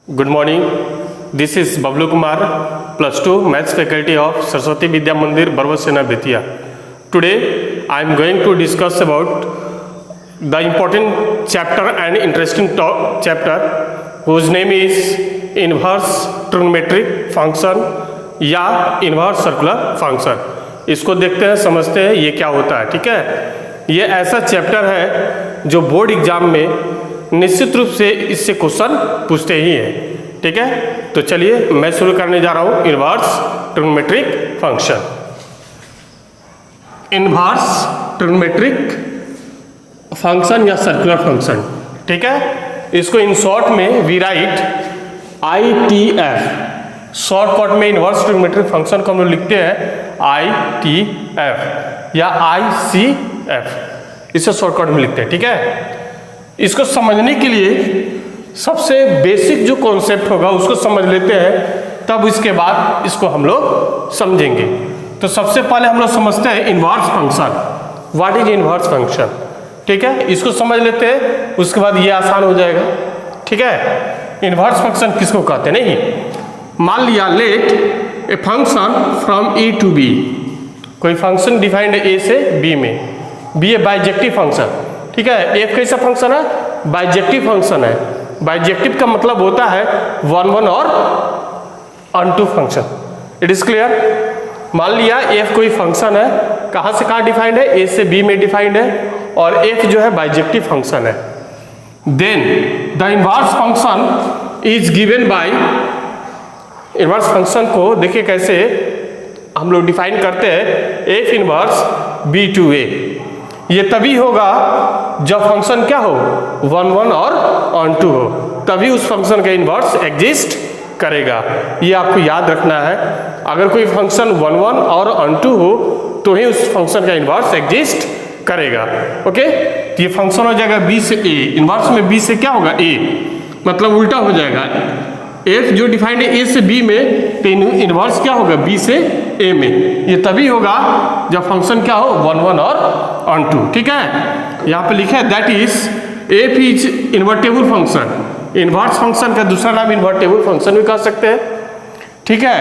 Good morning. This is Bablu Kumar, +2 Maths faculty of Saraswati Vidya Mandir, Barwasena, Bettiya. Today I am going to discuss about the important chapter and interesting chapter whose name is inverse trigonometric function या inverse circular function. इसको देखते हैं, समझते हैं ये क्या होता है. ठीक है, ये ऐसा चैप्टर है जो बोर्ड एग्जाम में निश्चित रूप से इससे क्वेश्चन पूछते ही हैं. ठीक है, तो चलिए मैं शुरू करने जा रहा हूं inverse trigonometric function. Inverse trigonometric function या सर्कुलर फंक्शन. ठीक है, इसको इन शॉर्ट में वी राइट ITF. शॉर्टकट में इनवर्स ट्रिग्नोमेट्रिक फंक्शन को हम लोग लिखते हैं ITF या ICF. इसे शॉर्टकट में लिखते हैं. ठीक है, इसको समझने के लिए सबसे बेसिक जो कॉन्सेप्ट होगा उसको समझ लेते हैं, तब इसके बाद इसको हम लोग समझेंगे. तो सबसे पहले हम लोग समझते हैं inverse function. What is inverse function. ठीक है, इसको समझ लेते हैं, उसके बाद ये आसान हो जाएगा. ठीक है, इनवर्स फंक्शन किसको कहते हैं. नहीं, मान लिया let a function from A to B. कोई फंक्शन डिफाइंड ए से बी में, बी ए बाइजेक्टिव फंक्शन. ठीक है, एफ कैसा फंक्शन है, बाइजेक्टिव फंक्शन है. बाइजेक्टिव का मतलब होता है 1 1 और unto function. It is clear. मान लिया एफ कोई फंक्शन है, कहाँ से कहाँ डिफाइंड है, ए से बी में डिफाइंड है, और एफ जो है बाइजेक्टिव फंक्शन है. Then the inverse function is given by. Inverse function को देखिए कैसे हम लोग डिफाइन करते हैं, F inverse B to A. ये तभी होगा जब फंक्शन क्या हो, 1 1 और ऑन टू हो, तभी उस फंक्शन का इनवर्स एग्जिस्ट करेगा. ये आपको याद रखना है. अगर कोई फंक्शन 1 1 और ऑन टू हो तो ही उस फंक्शन का इनवर्स एग्जिस्ट करेगा. ओके, तो ये फंक्शन हो जाएगा बी से ए. इनवर्स में बी से क्या होगा, ए, मतलब उल्टा हो जाएगा. एफ जो डिफाइंड है ए से बी में, तो इनवर्स क्या होगा, बी से ए में. ये तभी होगा जब फंक्शन क्या हो, 1 1 और ऑन टू. ठीक है, यहाँ पे लिखा है that is F is invertible function. Inverse function का दूसरा नाम इन्वर्टेबल फंक्शन भी कह सकते हैं. ठीक है,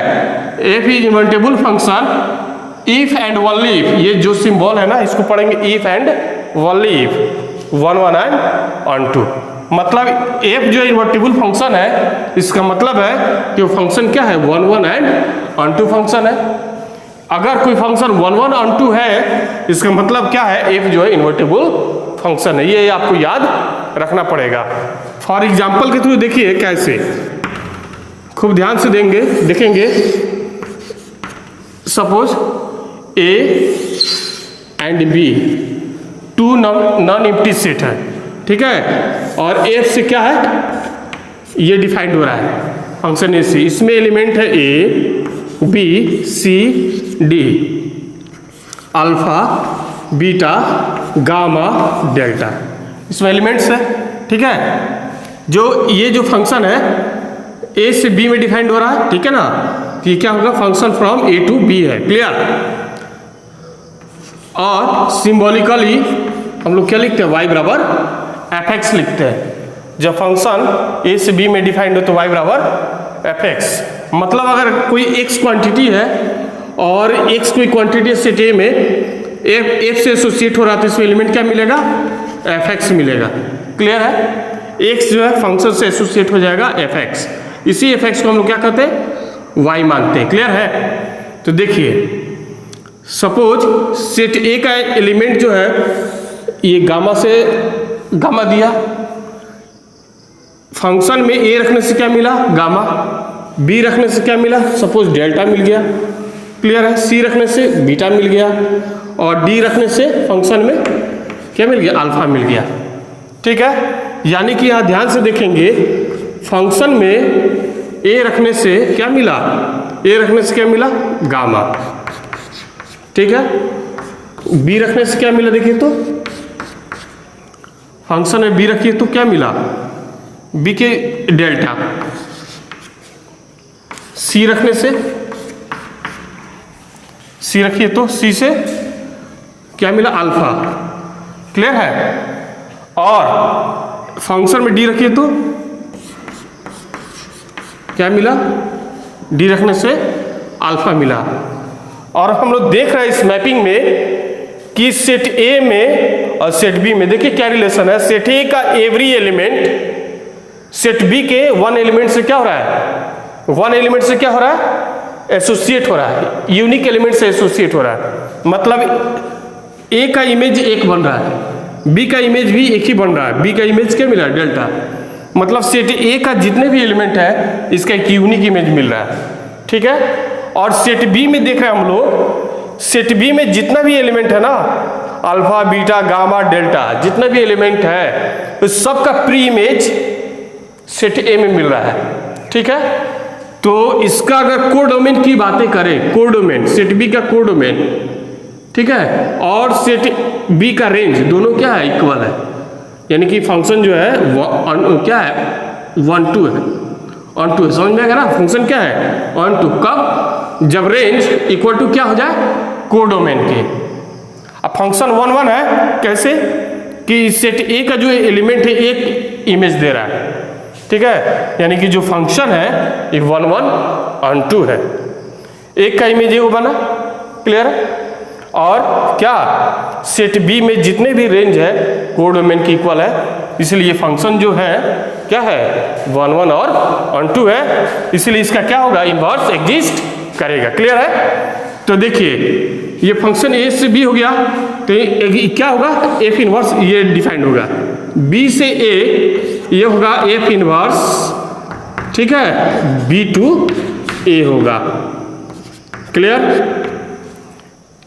F is invertible function if and only if. ये जो सिंबल है ना, इसको पढ़ेंगे if and only if 1 1 and onto. मतलब एफ जो इन्वर्टेबल फंक्शन है, इसका मतलब है कि वो फंक्शन क्या है, 1 1 एंड ऑन टू फंक्शन है. अगर कोई फंक्शन 1 1 ऑन टू है, इसका मतलब क्या है, एफ जो है इन्वर्टेबल फंक्शन है. ये आपको याद रखना पड़ेगा. फॉर एग्जाम्पल के थ्रू देखिए कैसे, खूब ध्यान से देखेंगे. Suppose A and B two non empty set है. ठीक है, और एफ से क्या है, ये डिफाइंड हो रहा है फंक्शन ए से. इसमें एलिमेंट है A B C D, alpha beta gamma delta, इसमें एलिमेंट्स है. ठीक है, जो ये जो फंक्शन है ए से बी में डिफाइंड हो रहा है. ठीक है ना, तो ये क्या होगा, function from A to B है. क्लियर. और सिंबॉलिकली हम लोग क्या लिखते हैं, y बराबर fx लिखते हैं. जब फंक्शन ए से बी में डिफाइंड हो तो y बराबर fx. मतलब अगर कोई x क्वांटिटी है और x कोई क्वांटिटी सेट ए में f से एसोसिएट हो रहा है, तो इसमें एलिमेंट क्या मिलेगा, fx मिलेगा. क्लियर है. x जो है फंक्शन से एसोसिएट हो जाएगा fx. इसी fx को हम लोग क्या कहते हैं, y मानते हैं. क्लियर है. तो देखिए सपोज सेट ए का एलिमेंट जो है, ये गामा से गामा दिया, फंक्शन में ए रखने से क्या मिला, गामा. बी रखने से क्या मिला, सपोज डेल्टा मिल गया. क्लियर है. सी रखने से बीटा मिल गया, और डी रखने से फंक्शन में क्या मिल गया, अल्फा मिल गया. ठीक है, यानी कि यहाँ ध्यान से देखेंगे, फंक्शन में ए रखने से क्या मिला, ए रखने से क्या मिला, गामा. ठीक है, बी रखने से क्या मिला, देखिए तो फंक्शन में बी रखिए तो क्या मिला, बी के डेल्टा. सी रखने से, सी रखिए तो सी से क्या मिला, अल्फा. क्लियर है. और फंक्शन में डी रखिए तो क्या मिला, डी रखने से अल्फा मिला। और हम लोग देख रहे हैं इस मैपिंग में कि सेट ए में और सेट बी में देखिए क्या रिलेशन है। सेट ए का एवरी एलिमेंट सेट बी के वन एलिमेंट से क्या हो रहा है, वन एलिमेंट से क्या हो रहा है, एसोसिएट हो रहा है, यूनिक एलिमेंट से एसोसिएट हो रहा है। मतलब ए का इमेज एक बन रहा है, बी का इमेज भी एक ही बन रहा है, बी का इमेज क्या मिला, डेल्टा। मतलब सेट ए का जितने भी एलिमेंट है इसका एक यूनिक इमेज मिल रहा है, ठीक है। और सेट बी में देख रहे हैं हम लोग, सेट बी में जितना भी एलिमेंट है ना, अल्फा बीटा गामा डेल्टा जितना भी एलिमेंट है तो सबका प्री इमेज सेट ए में मिल रहा है, ठीक है। तो इसका अगर कोडोमेन की बातें करें, कोडोमेन सेट बी का कोडोमेन, ठीक है, और सेट बी का रेंज दोनों क्या है, इक्वल है। यानी कि फंक्शन जो है क्या है, 1 2 है, 1 2 है। समझ में आएगा ना, फंक्शन क्या है 1 2। कब, जब रेंज इक्वल टू क्या हो जाए, कोडोमेन के। अब फंक्शन 1 1 है, कैसे कि सेट ए का जो एलिमेंट है एक इमेज दे रहा है, ठीक है। यानी कि जो फंक्शन है ये 1 1 और 2 है, एक का इमेज वो बना, क्लियर है। और क्या, सेट बी में जितने भी रेंज है कोडोमेन की इक्वल है, इसलिए ये फंक्शन जो है क्या है 1 1 और 2 है, इसलिए इसका क्या होगा, इन्वर्स एग्जिस्ट करेगा, क्लियर है। तो देखिए ये फंक्शन ए से बी हो गया, तो क्या होगा, एफ इनवर्स ये डिफाइंड होगा, बी से ए ये होगा एफ इनवर्स, ठीक है, बी टू ए होगा, क्लियर।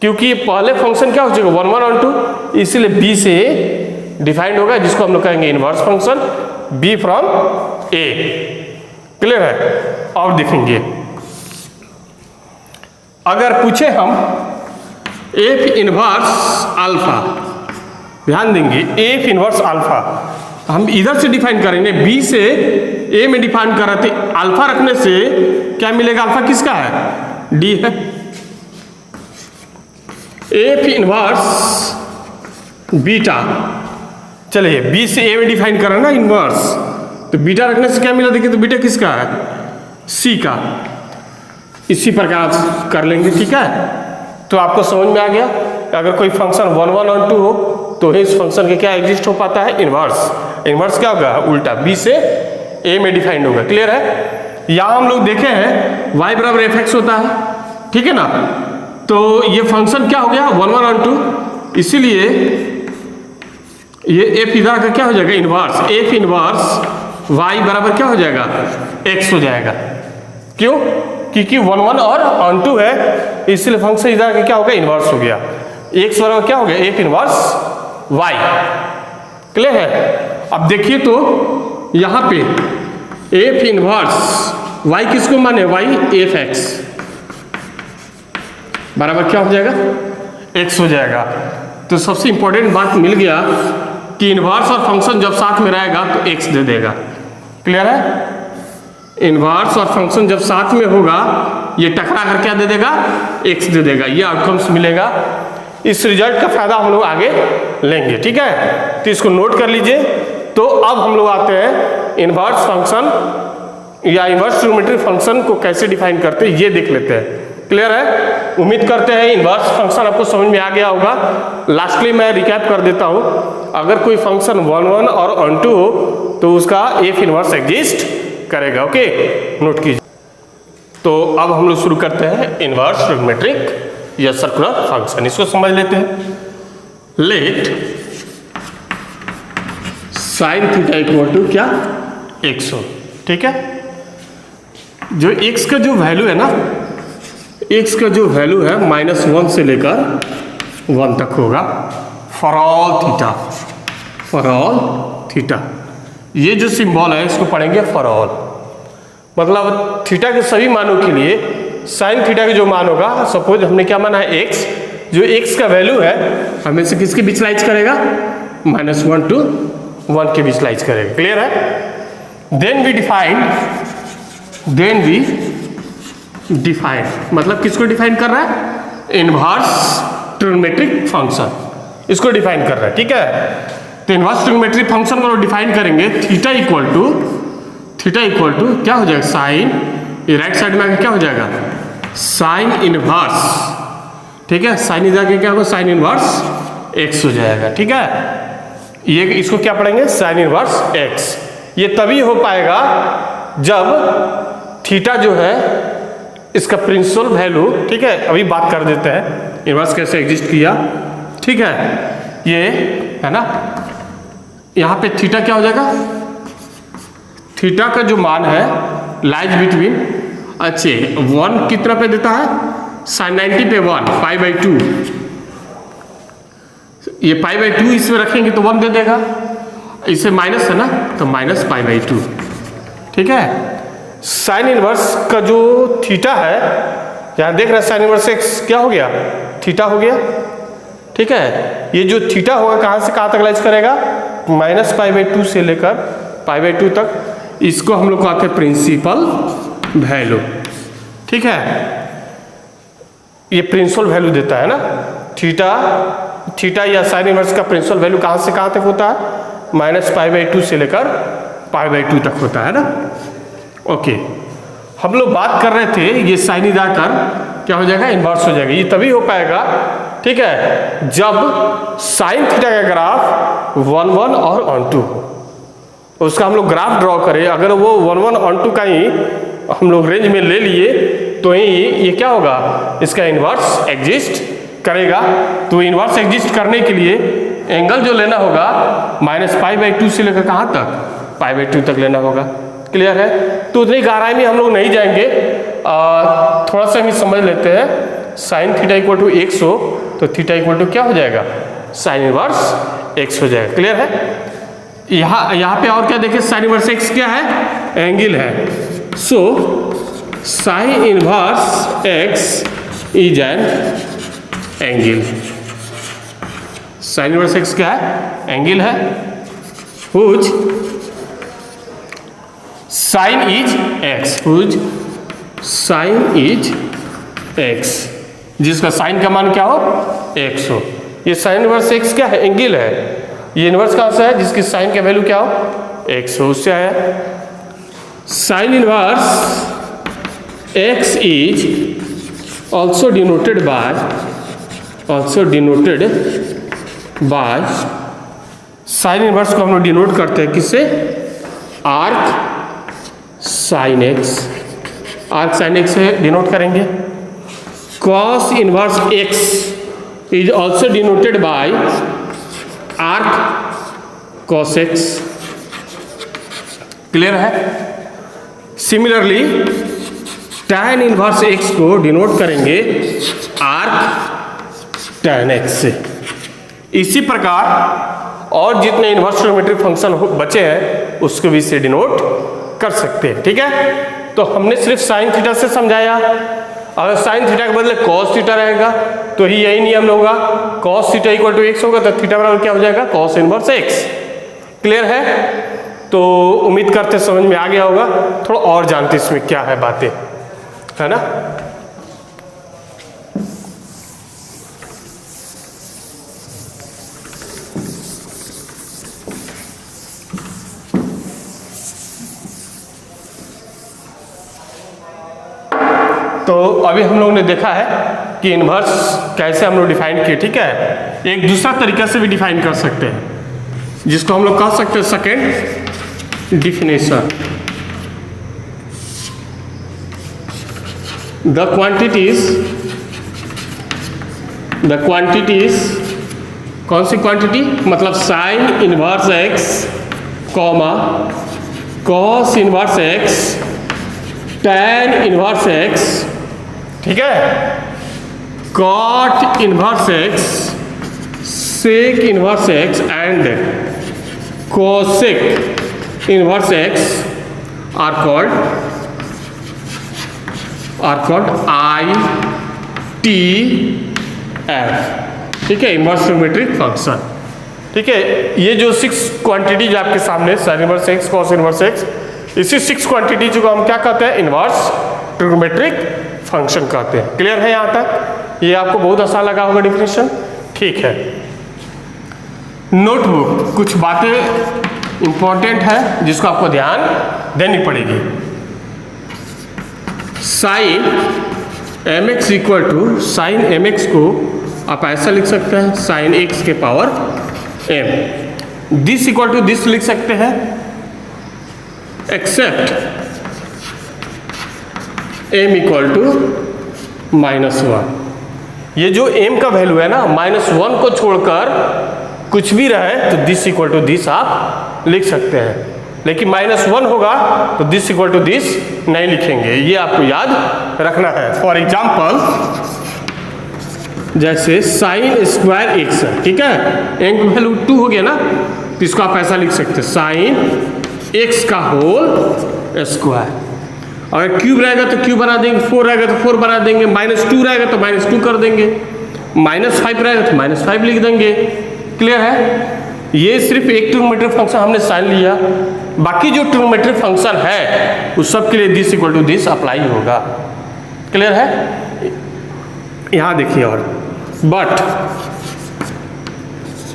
क्योंकि पहले फंक्शन क्या हो जाएगा 1 1 और 2, इसलिए बी से ए डिफाइंड होगा, जिसको हम लोग कहेंगे inverse function B from A, clear है। और देखेंगे अगर पूछे हम एफ इनवर्स अल्फा, ध्यान देंगे एफ इनवर्स अल्फा हम इधर से डिफाइन करेंगे, बी से ए में डिफाइन कर रहे थे, अल्फा रखने से क्या मिलेगा, अल्फा किसका है, डी है। एफ इनवर्स बीटा, चलिए बी से ए में डिफाइन कर रहे हैं ना इनवर्स, तो बीटा रखने से क्या मिला, देखिए तो बीटा किसका है, सी का। इसी प्रकार कर लेंगे, ठीक है। तो आपको समझ में आ गया, अगर कोई फंक्शन 1 1 और 2 हो तो ही इस फंक्शन के क्या एग्जिस्ट हो पाता है, इनवर्स। इनवर्स क्या होगा, उल्टा, बी से ए में डिफाइंड होगा, क्लियर है। यहाँ हम लोग देखे हैं y बराबर एफ एक्स होता है, ठीक है ना। तो ये फंक्शन क्या हो गया 1 1 और 2, इसीलिए ये एफ इधर का क्या हो जाएगा, इनवर्स, एफ इनवर्स y बराबर क्या हो जाएगा, x हो जाएगा। क्यों, क्योंकि 1 1 और 2 है, इसलिए फंक्शन इधर का क्या होगा, इनवर्स हो गया। x बराबर क्या हो गया, एफ इनवर्स y, क्लियर है। अब देखिए तो यहां पे एफ इनवर्स y किसको माने, y एफ एक्स बराबर क्या हो जाएगा, x हो जाएगा। तो सबसे इंपॉर्टेंट बात मिल गया कि इनवर्स और फंक्शन जब साथ में रहेगा तो x दे देगा, क्लियर है। इनवर्स और फंक्शन जब साथ में होगा ये टकरा कर क्या दे देगा, x दे देगा, ये आउटकम्स मिलेगा। इस रिजल्ट का फायदा हम लोग आगे लेंगे, ठीक है। तो इसको नोट कर लीजिए। तो अब हम लोग आते हैं इनवर्स फंक्शन या इनवर्स ट्रिग्नोमेट्रिक फंक्शन को कैसे डिफाइन करते हैं ये देख लेते हैं, क्लियर है। उम्मीद करते हैं इनवर्स फंक्शन आपको समझ में आ गया होगा। लास्टली मैं रिकैप कर देता हूं, अगर कोई फंक्शन 1 1 और 2 हो तो उसका एफ इनवर्स एग्जिस्ट करेगा, ओके, नोट कीजिए। तो अब हम लोग शुरू करते हैं इनवर्स ट्रिग्नोमेट्रिक या सर्कुलर फंक्शन, इसको समझ लेते हैं। Let sine theta equal to क्या, x हो, ठीक है। जो x का जो वैल्यू है ना, x का जो वैल्यू है -1 से लेकर 1 तक होगा for all theta, for all theta. ये जो सिंबल है इसको पढ़ेंगे फॉर ऑल, मतलब थीटा के सभी मानों के लिए साइन थीटा का जो मान होगा, सपोज हमने क्या माना है x, जो x का वैल्यू है हमें से किसके बीच लाइज करेगा, -1 to 1 के बीच लाइज करेगा, क्लियर है। देन वी डिफाइन, मतलब किसको डिफाइन कर रहा है, इनवर्स ट्रिग्नोमेट्रिक फंक्शन, इसको डिफाइन कर रहा है, ठीक है। तो इनवर्स ट्रिग्नोमेट्रिक फंक्शन को डिफाइन करेंगे, theta equal to theta equal to क्या हो जाएगा, साइन, ये राइट साइड में आके क्या हो जाएगा, साइन इनवर्स, ठीक है, साइन इधर आके क्या होगा, साइन इनवर्स एक्स हो जाएगा, ठीक है। ये इसको क्या पढ़ेंगे, साइन इनवर्स एक्स। ये तभी हो पाएगा जब थीटा जो है इसका प्रिंसिपल वैल्यू, ठीक है, अभी बात कर देते हैं इनवर्स कैसे एग्जिस्ट किया, ठीक है। ये है ना, यहाँ पे थीटा क्या हो जाएगा, थीटा का जो मान है लाइज बिटवीन, अच्छे 1 कितना पे देता है, साइन 90 पे 1 π/2, ये π/2 इसमें रखेंगे तो 1 दे देगा, इसे माइनस है ना तो माइनस π/2, ठीक है। साइन इनवर्स का जो थीटा है, यहाँ देख रहे हैं साइन इनवर्स एक्स क्या हो गया, थीटा हो गया, ठीक है। ये जो थीटा होगा कहाँ से कहाँ तक लाइज करेगा, माइनस π/2 से लेकर π/2 तक, इसको हम लोग कहते हैं प्रिंसिपल वैल्यू, ठीक है। ये प्रिंसिपल वैल्यू देता है ना, थीटा या साइन इनवर्स का प्रिंसिपल वैल्यू कहाँ से कहाँ तक होता है, माइनस π/2 से लेकर π/2 तक होता है ना, ओके। हम लोग बात कर रहे थे ये साइन इधर कर क्या हो जाएगा, इनवर्स हो जाएगा। ये तभी हो पाएगा, ठीक है, जब साइन थीटा का ग्राफ 1 1 और ऑन 2 हो, उसका हम लोग ग्राफ ड्रॉ करें, अगर वो 1 1 ऑन 2 का ही हम लोग रेंज में ले लिए तो ही ये क्या होगा, इसका इनवर्स एग्जिस्ट करेगा। तो इनवर्स एग्जिस्ट करने के लिए एंगल जो लेना होगा माइनस π/2 से लेकर कहाँ तक, π/2 तक लेना होगा, क्लियर है। तो उतनी गहराई में हम लोग नहीं जाएंगे, थोड़ा सा हम समझ लेते हैं। Sine theta equal to x हो तो थीटा इक्वल टू क्या हो जाएगा, साइन इनवर्स एक्स हो जाएगा, क्लियर है। यहाँ पे और क्या देखिए, साइन इनवर्स एक्स क्या है, एंगल है। So sine inverse x is an angle, sine inverse x क्या है, एंगल है, whose sine is x, whose sine is x, जिसका साइन का मान क्या हो, एक्स हो। ये साइन इनवर्स एक्स क्या है, एंगल है। ये इनवर्स कहाँ से है, जिसकी साइन का वैल्यू क्या हो, एक्स हो, उससे आया। Sign inverse x is also denoted by sine inverse को हम लोग डिनोट करते हैं किससे, arc sine x, arc sine x से डिनोट करेंगे। Cos inverse x is also denoted by arc cos x, clear है। सिमिलरली tan इनवर्स एक्स को डिनोट करेंगे आर्क tan एक्स से। इसी प्रकार और जितने इनवर्स ट्रिग्नोमेट्रिक फंक्शन बचे हैं उसको भी से डिनोट कर सकते हैं, ठीक है। तो हमने सिर्फ साइन थीटा से समझाया, अगर साइन थीटा के बदले कॉस थीटा रहेगा तो ही यही नियम होगा, cos theta equal to x होगा तो थीटा बराबर क्या हो जाएगा, कॉस इनवर्स एक्स, क्लियर है। तो उम्मीद करते समझ में आ गया होगा, थोड़ा और जानते इसमें क्या है बातें, है ना। तो अभी हम लोगों ने देखा है कि इनवर्स कैसे हम लोग डिफाइन किए, ठीक है। एक दूसरा तरीका से भी डिफाइन कर सकते हैं, जिसको हम लोग कह सकते हैं सेकेंड डिफिनेशन। द क्वांटिटीज कौन सी क्वांटिटी, मतलब sign inverse x comma cos inverse x tan inverse x, ठीक है, cot inverse x, sec inverse x and cosec inverse x are called ITF, ठीक है, इनवर्स ट्रिग्नोमेट्रिक फंक्शन, ठीक है। ये जो 6 क्वांटिटीज आपके सामने, sign inverse x, cos inverse x, इसी 6 क्वांटिटीज को हम क्या कहते हैं, इनवर्स ट्रिग्नोमेट्रिक फंक्शन कहते हैं। क्लियर है यहाँ तक, ये आपको बहुत आसान लगा होगा डिफिनेशन, ठीक है। नोटबुक कुछ बातें इंपॉर्टेंट है जिसको आपको ध्यान देनी पड़ेगी। Sine m x equal to, sine m x को आप ऐसा लिख सकते हैं साइन एक्स के power m. This equal to this लिख सकते हैं एक्सेप्ट एम इक्वल टू -1। ये जो m का वैल्यू है ना -1 को छोड़कर कुछ भी रहे तो दिस इक्वल टू दिस आप लिख सकते हैं, लेकिन -1 होगा तो दिस इक्वल टू दिस नहीं लिखेंगे, ये आपको याद रखना है। फॉर एग्जाम्पल जैसे साइन स्क्वायर एक्स है, ठीक है, m का वैल्यू 2 हो गया ना, तो इसको आप ऐसा लिख सकते हैं साइन एक्स का होल स्क्वायर। अगर क्यूब रहेगा तो क्यूब बना देंगे, 4 रहेगा तो 4 बना देंगे, -2 रहेगा तो -2 कर देंगे, -5 रहेगा तो -5 लिख देंगे। क्लियर है? ये सिर्फ एक ट्रिग्नोमेट्रिक फंक्शन हमने साइन लिया, बाकी जो ट्रिग्नोमेट्रिक फंक्शन है उस सब के लिए this equal to this apply होगा। क्लियर है? यहाँ देखिए और बट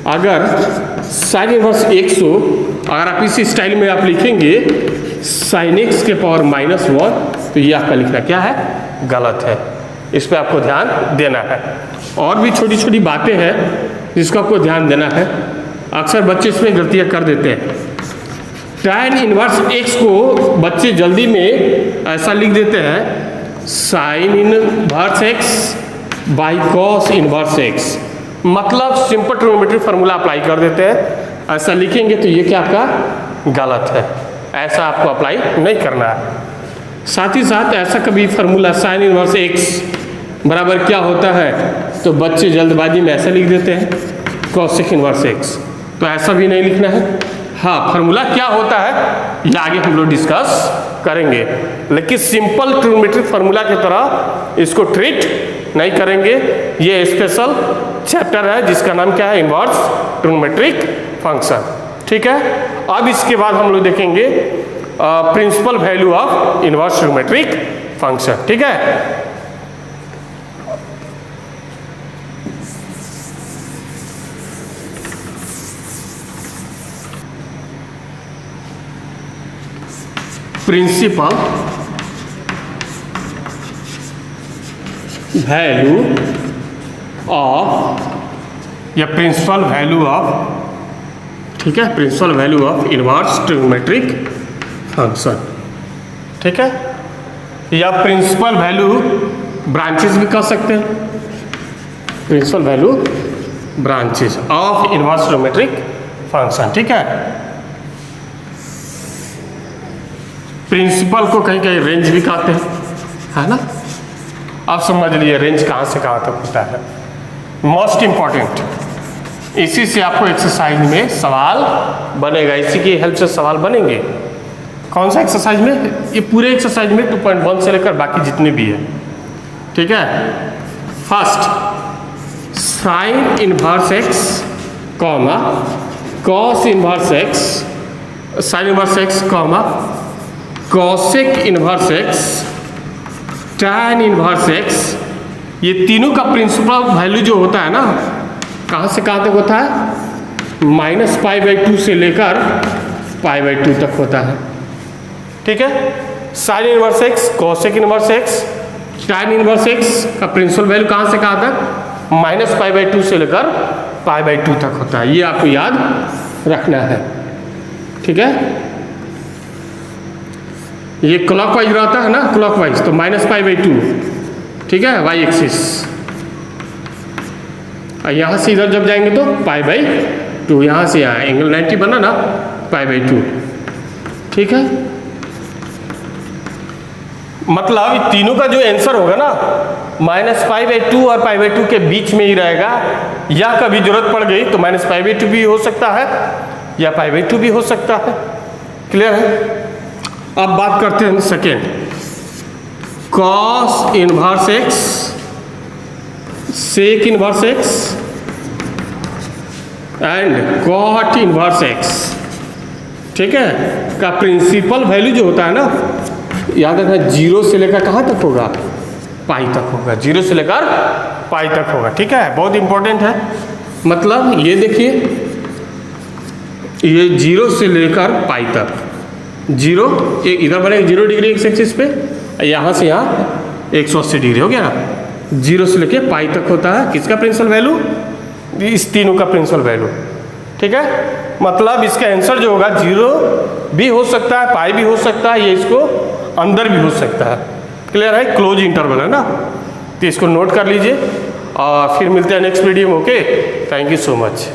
अगर साइन इनवर्स एक्स हो, अगर आप इसी स्टाइल में आप लिखेंगे साइन एक्स के पावर -1 तो ये आपका लिखना क्या है, गलत है। इस पर आपको ध्यान देना है। और भी छोटी छोटी बातें हैं जिसको आपको ध्यान देना है, अक्सर बच्चे इसमें गलतियां कर देते हैं। tan इनवर्स एक्स को बच्चे जल्दी में ऐसा लिख देते हैं sign inverse x by cos inverse x, मतलब सिंपल ट्रिग्नोमेट्रिक फार्मूला अप्लाई कर देते हैं। ऐसा लिखेंगे तो ये क्या आपका गलत है, ऐसा आपको अप्लाई नहीं करना है। साथ ही साथ ऐसा कभी फार्मूला साइन इनवर्स एक्स बराबर क्या होता है तो बच्चे जल्दबाजी में ऐसा लिख देते हैं कॉसेक इनवर्स एक्स, तो ऐसा भी नहीं लिखना है। हाँ, फार्मूला क्या होता है ये आगे हम लोग डिस्कस करेंगे, लेकिन सिंपल ट्रिग्नोमेट्रिक फार्मूला की तरह इसको ट्रीट नहीं करेंगे। ये स्पेशल चैप्टर है जिसका नाम क्या है, इनवर्स ट्रिग्नोमेट्रिक फंक्शन। ठीक है, अब इसके बाद हम लोग देखेंगे principal value of inverse trigonometric function. ठीक है, प्रिंसिपल वैल्यू ऑफ या प्रिंसिपल वैल्यू ऑफ, ठीक है, principal value of inverse trigonometric function. ठीक है, या प्रिंसिपल वैल्यू ब्रांचेस भी कह सकते हैं, principal value branches of inverse trigonometric function. ठीक है, प्रिंसिपल को कहीं कहीं रेंज भी कहते हैं, है ना। आप समझ लीजिए रेंज कहाँ से कहाँ तक होता है। मोस्ट इंपॉर्टेंट, इसी से आपको एक्सरसाइज में सवाल बनेगा, इसी की हेल्प से सवाल बनेंगे। कौन सा एक्सरसाइज में? ये पूरे एक्सरसाइज में 2.1 से लेकर बाकी जितने भी है। ठीक है, first sign inverse x comma cos inverse x, sign inverse x comma cosec inverse x, tan inverse x, ये तीनों का प्रिंसिपल वैल्यू जो होता है ना, कहाँ से कहाँ तक होता है, -π/2 से लेकर π/2 तक होता है। ठीक है, sign inverse x, cosec inverse x, tan inverse x का प्रिंसिपल वैल्यू कहाँ से कहाँ तक, -π/2 से लेकर π/2 तक होता है। ये आपको याद रखना है। ठीक है, ये क्लॉकवाइज रहता है ना, क्लॉकवाइज तो -π/2, ठीक है, वाई एक्सिस। यहाँ से इधर जब जाएंगे तो π/2, यहाँ से यहाँ एंगल 90 बना ना, π/2। ठीक है, मतलब तीनों का जो आंसर होगा ना -π/2 और π/2 के बीच में ही रहेगा, या कभी जरूरत पड़ गई तो -π/2 भी हो सकता है या π/2 भी हो सकता है। क्लियर है? अब बात करते हैं second, cos inverse x, sec inverse x and cot inverse x. ठीक है, का प्रिंसिपल वैल्यू जो होता है ना, याद रखना 0 से लेकर कहाँ तक होगा, पाई तक होगा, 0 से लेकर पाई तक होगा। ठीक है, बहुत इंपॉर्टेंट है। मतलब ये देखिए ये 0 से लेकर पाई तक, 0 इधर बनेगा 0 डिग्री एक्स एक्सिस पे, यहाँ से यहाँ 180 डिग्री हो गया ना। 0 से लेके पाई तक होता है किसका प्रिंसिपल वैल्यू, इस तीनों का प्रिंसिपल वैल्यू। ठीक है, मतलब इसका आंसर जो होगा 0 भी हो सकता है, पाई भी हो सकता है, ये इसको अंदर भी हो सकता है। क्लियर है, क्लोज इंटरवल है ना, तो इसको नोट कर लीजिए और फिर मिलते हैं नेक्स्ट वीडियो में। Okay, thank you so much.